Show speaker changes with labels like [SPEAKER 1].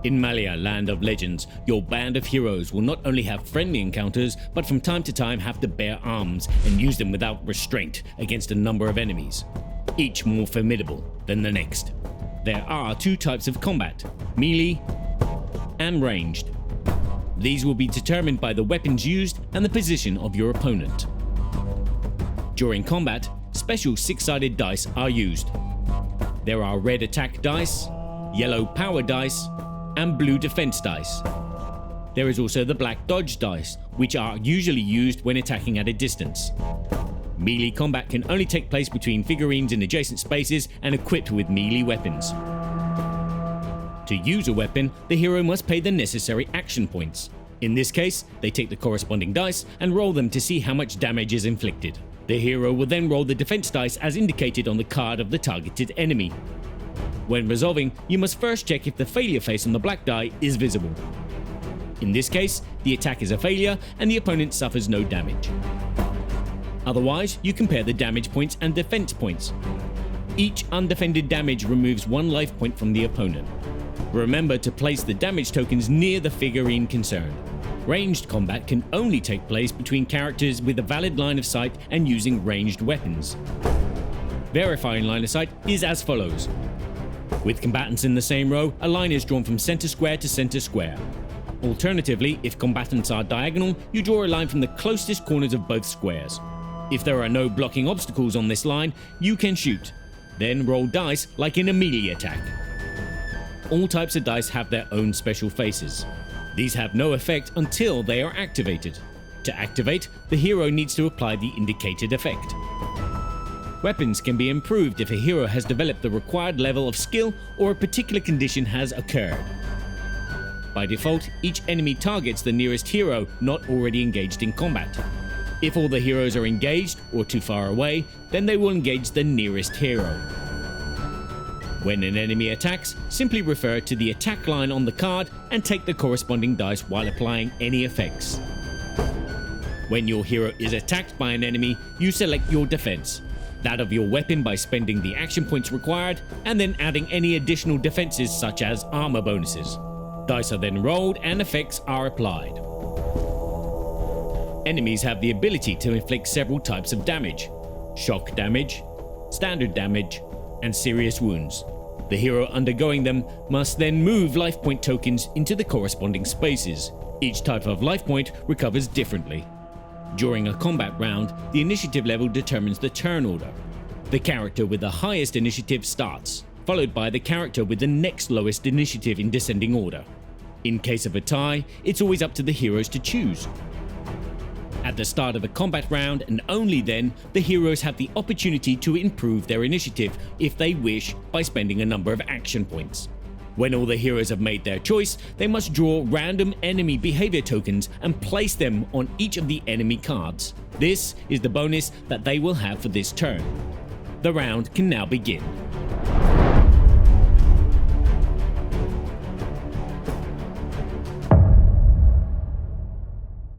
[SPEAKER 1] In Malhya, land of legends, your band of heroes will not only have friendly encounters, but from time to time have to bear arms and use them without restraint against a number of enemies, each more formidable than the next. There are two types of combat, melee and ranged. These will be determined by the weapons used and the position of your opponent. During combat, special six-sided dice are used. There are red attack dice, yellow power dice, and blue defense dice. There is also the black dodge dice, which are usually used when attacking at a distance. Melee combat can only take place between figurines in adjacent spaces and equipped with melee weapons. To use a weapon, the hero must pay the necessary action points. In this case, they take the corresponding dice and roll them to see how much damage is inflicted. The hero will then roll the defense dice as indicated on the card of the targeted enemy. When resolving, you must first check if the failure face on the black die is visible. In this case, the attack is a failure and the opponent suffers no damage. Otherwise, you compare the damage points and defense points. Each undefended damage removes 1 life point from the opponent. Remember to place the damage tokens near the figurine concerned. Ranged combat can only take place between characters with a valid line of sight and using ranged weapons. Verifying line of sight is as follows. With combatants in the same row, a line is drawn from center square to center square. Alternatively, if combatants are diagonal, you draw a line from the closest corners of both squares. If there are no blocking obstacles on this line, you can shoot. Then roll dice like in a melee attack. All types of dice have their own special faces. These have no effect until they are activated. To activate, the hero needs to apply the indicated effect. Weapons can be improved if a hero has developed the required level of skill or a particular condition has occurred. By default, each enemy targets the nearest hero not already engaged in combat. If all the heroes are engaged or too far away, then they will engage the nearest hero. When an enemy attacks, simply refer to the attack line on the card and take the corresponding dice while applying any effects. When your hero is attacked by an enemy, you select your defense, that of your weapon by spending the action points required, and then adding any additional defenses such as armor bonuses. Dice are then rolled and effects are applied. Enemies have the ability to inflict several types of damage: shock damage, standard damage, and serious wounds. The hero undergoing them must then move life point tokens into the corresponding spaces. Each type of life point recovers differently. During a combat round, the initiative level determines the turn order. The character with the highest initiative starts, followed by the character with the next lowest initiative in descending order. In case of a tie, it's always up to the heroes to choose. At the start of a combat round, and only then, the heroes have the opportunity to improve their initiative if they wish by spending a number of action points. When all the heroes have made their choice, they must draw random enemy behavior tokens and place them on each of the enemy cards. This is the bonus that they will have for this turn. The round can now begin.